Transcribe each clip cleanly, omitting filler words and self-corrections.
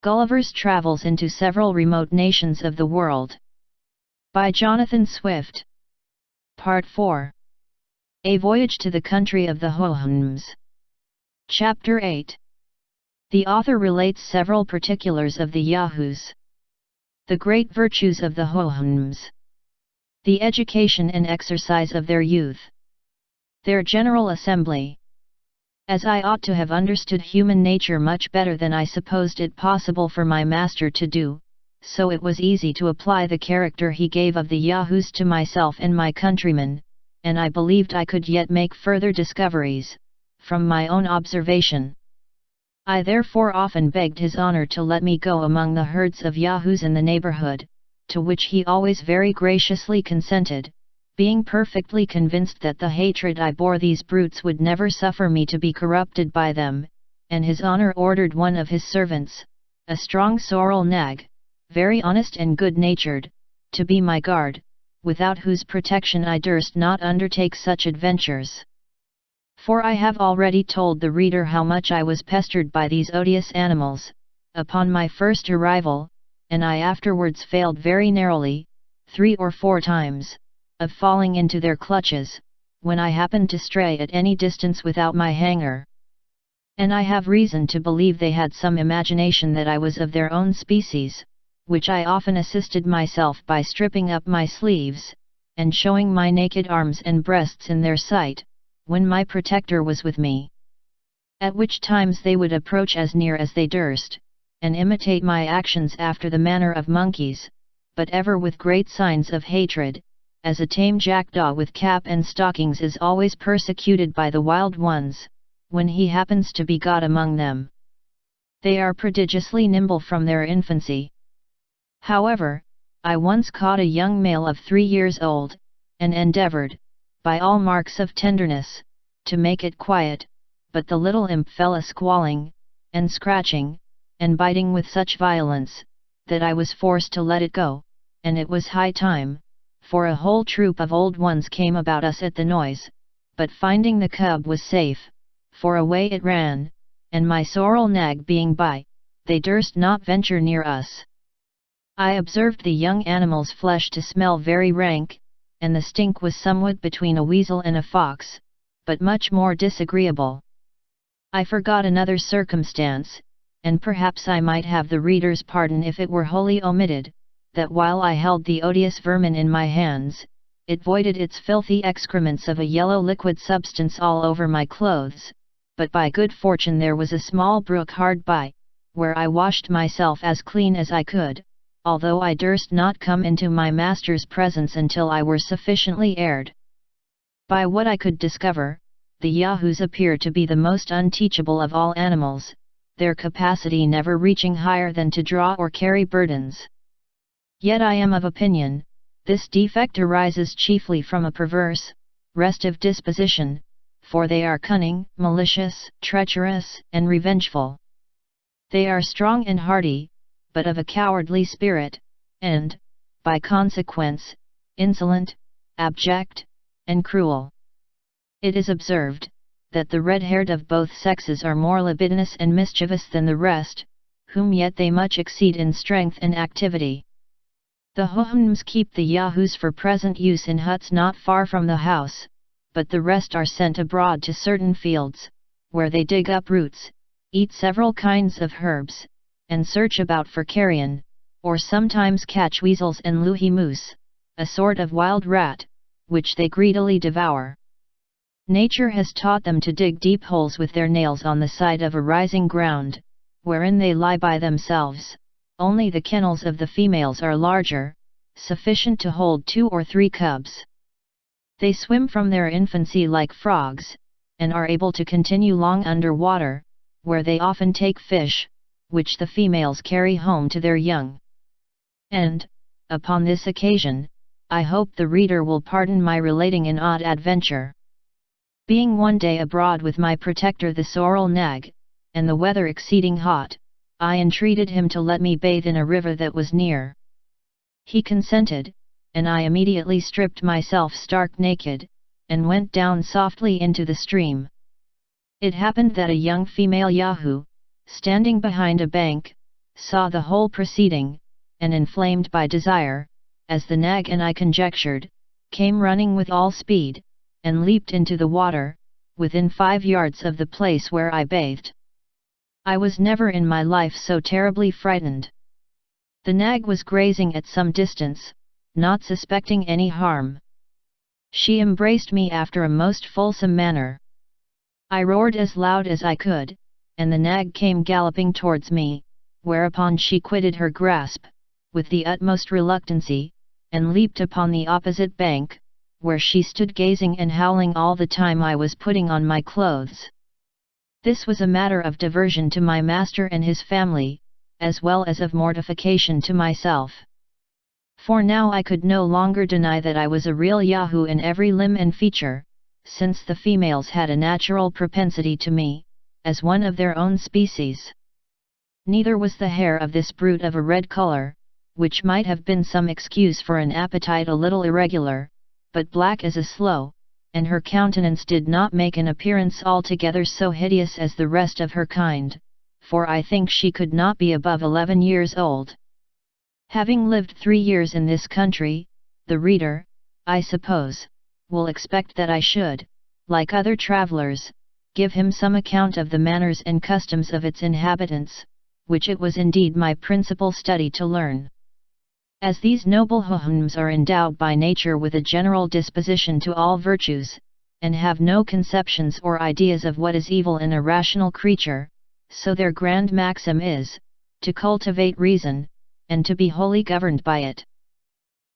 Gulliver's Travels into Several Remote Nations of the World. By Jonathan Swift. Part 4. A Voyage to the Country of the Houyhnhnms. Chapter 8. The author relates several particulars of the Yahoos. The great virtues of the Houyhnhnms. The education and exercise of their youth. Their general assembly. As I ought to have understood human nature much better than I supposed it possible for my master to do, so it was easy to apply the character he gave of the Yahoos to myself and my countrymen, and I believed I could yet make further discoveries, from my own observation. I therefore often begged his honor to let me go among the herds of Yahoos in the neighborhood, to which he always very graciously consented, being perfectly convinced that the hatred I bore these brutes would never suffer me to be corrupted by them, and his honor ordered one of his servants, a strong sorrel nag, very honest and good-natured, to be my guard, without whose protection I durst not undertake such adventures. For I have already told the reader how much I was pestered by these odious animals, upon my first arrival, and I afterwards failed very narrowly, 3 or 4 times, of falling into their clutches, when I happened to stray at any distance without my hanger. And I have reason to believe they had some imagination that I was of their own species, which I often assisted myself by stripping up my sleeves, and showing my naked arms and breasts in their sight, when my protector was with me. At which times they would approach as near as they durst, and imitate my actions after the manner of monkeys, but ever with great signs of hatred, as a tame jackdaw with cap and stockings is always persecuted by the wild ones, when he happens to be got among them. They are prodigiously nimble from their infancy. However, I once caught a young male of 3 years old, and endeavored, by all marks of tenderness, to make it quiet, but the little imp fell a-squalling, and scratching, and biting with such violence, that I was forced to let it go, and it was high time, for a whole troop of old ones came about us at the noise, but finding the cub was safe, for away it ran, and my sorrel nag being by, they durst not venture near us. I observed the young animal's flesh to smell very rank, and the stink was somewhat between a weasel and a fox, but much more disagreeable. I forgot another circumstance, and perhaps I might have the reader's pardon if it were wholly omitted, that while I held the odious vermin in my hands, it voided its filthy excrements of a yellow liquid substance all over my clothes, but by good fortune there was a small brook hard by, where I washed myself as clean as I could, although I durst not come into my master's presence until I were sufficiently aired. By what I could discover, the Yahoos appear to be the most unteachable of all animals, their capacity never reaching higher than to draw or carry burdens. Yet I am of opinion, this defect arises chiefly from a perverse, restive disposition, for they are cunning, malicious, treacherous, and revengeful. They are strong and hardy, but of a cowardly spirit, and, by consequence, insolent, abject, and cruel. It is observed, that the red-haired of both sexes are more libidinous and mischievous than the rest, whom yet they much exceed in strength and activity. The Houyhnhnms keep the Yahoos for present use in huts not far from the house, but the rest are sent abroad to certain fields, where they dig up roots, eat several kinds of herbs, and search about for carrion, or sometimes catch weasels and luhi-moose, a sort of wild rat, which they greedily devour. Nature has taught them to dig deep holes with their nails on the side of a rising ground, wherein they lie by themselves. Only the kennels of the females are larger, sufficient to hold 2 or 3 cubs. They swim from their infancy like frogs, and are able to continue long under water, where they often take fish, which the females carry home to their young. And, upon this occasion, I hope the reader will pardon my relating an odd adventure. Being one day abroad with my protector the sorrel nag, and the weather exceeding hot, I entreated him to let me bathe in a river that was near. He consented, and I immediately stripped myself stark naked, and went down softly into the stream. It happened that a young female Yahoo, standing behind a bank, saw the whole proceeding, and inflamed by desire, as the nag and I conjectured, came running with all speed, and leaped into the water, within 5 yards of the place where I bathed. I was never in my life so terribly frightened. The nag was grazing at some distance, not suspecting any harm. She embraced me after a most fulsome manner. I roared as loud as I could, and the nag came galloping towards me, whereupon she quitted her grasp, with the utmost reluctancy, and leaped upon the opposite bank, where she stood gazing and howling all the time I was putting on my clothes. This was a matter of diversion to my master and his family, as well as of mortification to myself. For now I could no longer deny that I was a real Yahoo in every limb and feature, since the females had a natural propensity to me, as one of their own species. Neither was the hair of this brute of a red color, which might have been some excuse for an appetite a little irregular, but black as a sloe, and her countenance did not make an appearance altogether so hideous as the rest of her kind, for I think she could not be above 11 years old. Having lived 3 years in this country, the reader, I suppose, will expect that I should, like other travellers, give him some account of the manners and customs of its inhabitants, which it was indeed my principal study to learn. As these noble Hohums are endowed by nature with a general disposition to all virtues, and have no conceptions or ideas of what is evil in a rational creature, so their grand maxim is, to cultivate reason, and to be wholly governed by it.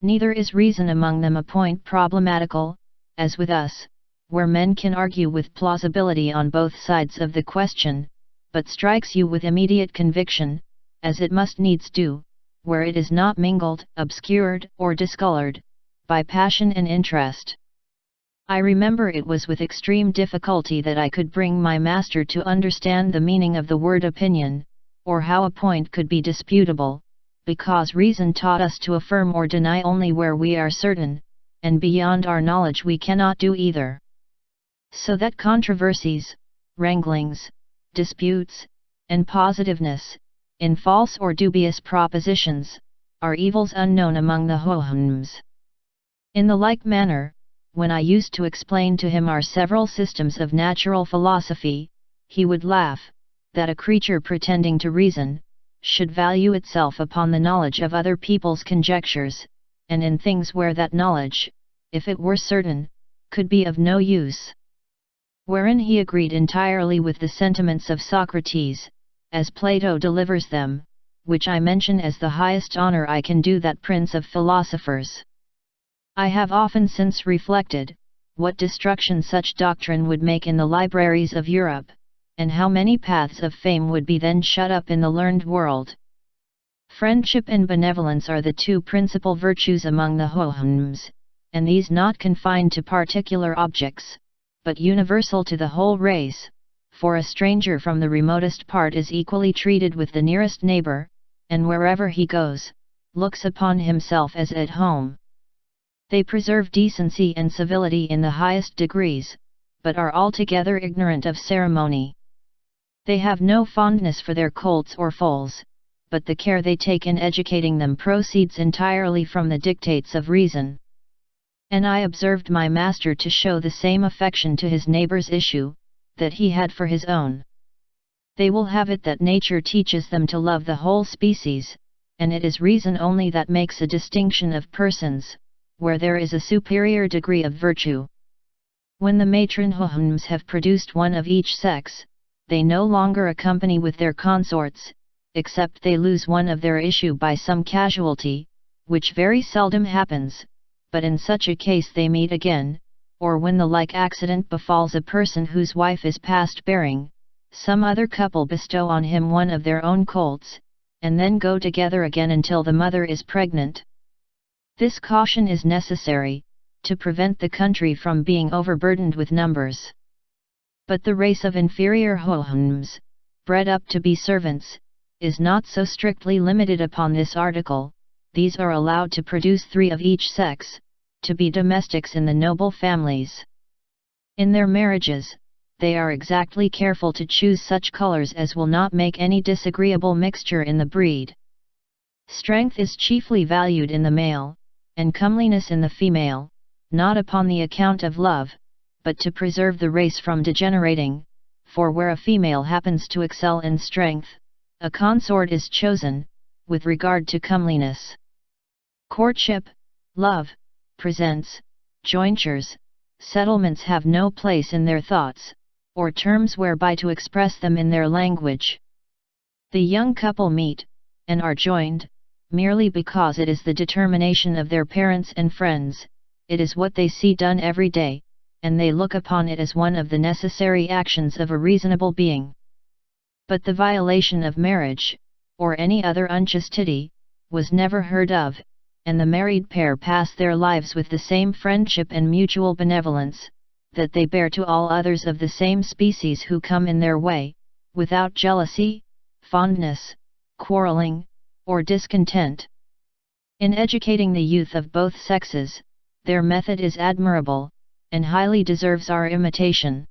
Neither is reason among them a point problematical, as with us, where men can argue with plausibility on both sides of the question, but strikes you with immediate conviction, as it must needs do, where it is not mingled, obscured, or discolored, by passion and interest. I remember it was with extreme difficulty that I could bring my master to understand the meaning of the word opinion, or how a point could be disputable, because reason taught us to affirm or deny only where we are certain, and beyond our knowledge we cannot do either. So that controversies, wranglings, disputes, and positiveness, in false or dubious propositions, are evils unknown among the Hohums. In the like manner, when I used to explain to him our several systems of natural philosophy, he would laugh, that a creature pretending to reason, should value itself upon the knowledge of other people's conjectures, and in things where that knowledge, if it were certain, could be of no use. Wherein he agreed entirely with the sentiments of Socrates, as Plato delivers them, which I mention as the highest honor I can do that prince of philosophers. I have often since reflected, what destruction such doctrine would make in the libraries of Europe, and how many paths of fame would be then shut up in the learned world. Friendship and benevolence are the two principal virtues among the Hohums, and these not confined to particular objects, but universal to the whole race, for a stranger from the remotest part is equally treated with the nearest neighbor, and wherever he goes, looks upon himself as at home. They preserve decency and civility in the highest degrees, but are altogether ignorant of ceremony. They have no fondness for their colts or foals, but the care they take in educating them proceeds entirely from the dictates of reason. And I observed my master to show the same affection to his neighbor's issue, that he had for his own. They will have it that nature teaches them to love the whole species, and it is reason only that makes a distinction of persons, where there is a superior degree of virtue. When the matron Hohums have produced one of each sex, they no longer accompany with their consorts, except they lose one of their issue by some casualty, which very seldom happens, but in such a case they meet again, or when the like accident befalls a person whose wife is past bearing, some other couple bestow on him one of their own colts, and then go together again until the mother is pregnant. This caution is necessary, to prevent the country from being overburdened with numbers. But the race of inferior Hohums, bred up to be servants, is not so strictly limited upon this article. These are allowed to produce 3 of each sex, to be domestics in the noble families. In their marriages, they are exactly careful to choose such colors as will not make any disagreeable mixture in the breed. Strength is chiefly valued in the male, and comeliness in the female, not upon the account of love, but to preserve the race from degenerating, for where a female happens to excel in strength, a consort is chosen, with regard to comeliness. Courtship, love, presents, jointures, settlements have no place in their thoughts, or terms whereby to express them in their language. The young couple meet, and are joined, merely because it is the determination of their parents and friends, it is what they see done every day, and they look upon it as one of the necessary actions of a reasonable being. But the violation of marriage, or any other unchastity, was never heard of, and the married pair pass their lives with the same friendship and mutual benevolence, that they bear to all others of the same species who come in their way, without jealousy, fondness, quarreling, or discontent. In educating the youth of both sexes, their method is admirable, and highly deserves our imitation.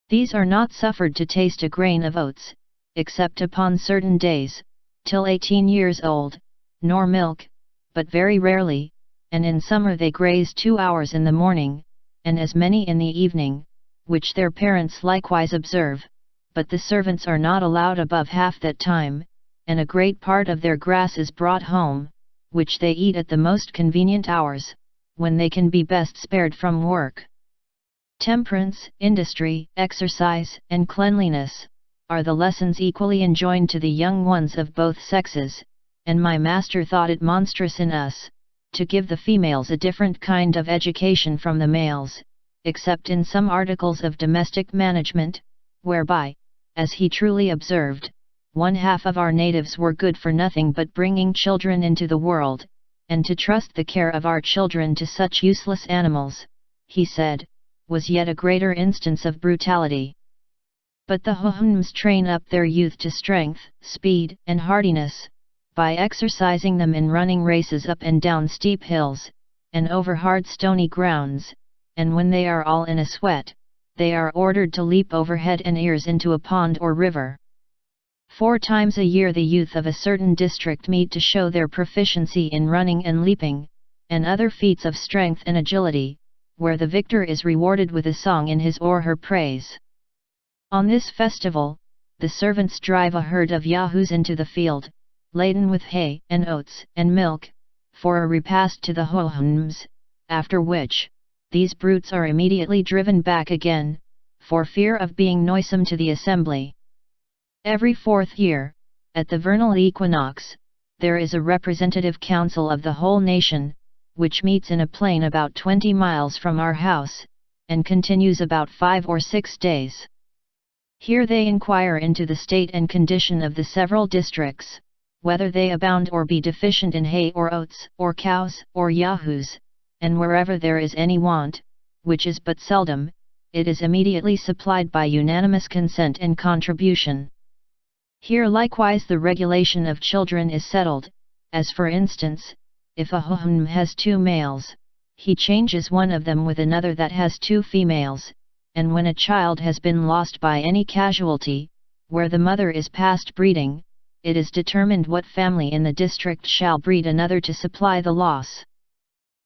These are not suffered to taste a grain of oats, except upon certain days, till 18 years old, nor milk, but very rarely, and in summer they graze 2 hours in the morning, and as many in the evening, which their parents likewise observe, but the servants are not allowed above half that time, and a great part of their grass is brought home, which they eat at the most convenient hours, when they can be best spared from work. Temperance, industry, exercise, and cleanliness, are the lessons equally enjoined to the young ones of both sexes, and my master thought it monstrous in us, to give the females a different kind of education from the males, except in some articles of domestic management, whereby, as he truly observed, 1/2 of our natives were good for nothing but bringing children into the world, and to trust the care of our children to such useless animals, he said, was yet a greater instance of brutality. But the Hohums train up their youth to strength, speed, and hardiness, by exercising them in running races up and down steep hills, and over hard stony grounds, and when they are all in a sweat, they are ordered to leap over head and ears into a pond or river. 4 times a year the youth of a certain district meet to show their proficiency in running and leaping, and other feats of strength and agility, where the victor is rewarded with a song in his or her praise. On this festival, the servants drive a herd of yahoos into the field, laden with hay and oats and milk, for a repast to the Hohums, after which, these brutes are immediately driven back again, for fear of being noisome to the assembly. Every 4th year, at the vernal equinox, there is a representative council of the whole nation, which meets in a plain about 20 miles from our house, and continues about 5 or 6 days. Here they inquire into the state and condition of the several districts, whether they abound or be deficient in hay or oats, or cows, or yahoos, and wherever there is any want, which is but seldom, it is immediately supplied by unanimous consent and contribution. Here likewise the regulation of children is settled, as for instance, if a Hohum has 2 males, he changes one of them with another that has 2 females, and when a child has been lost by any casualty, where the mother is past breeding, it is determined what family in the district shall breed another to supply the loss.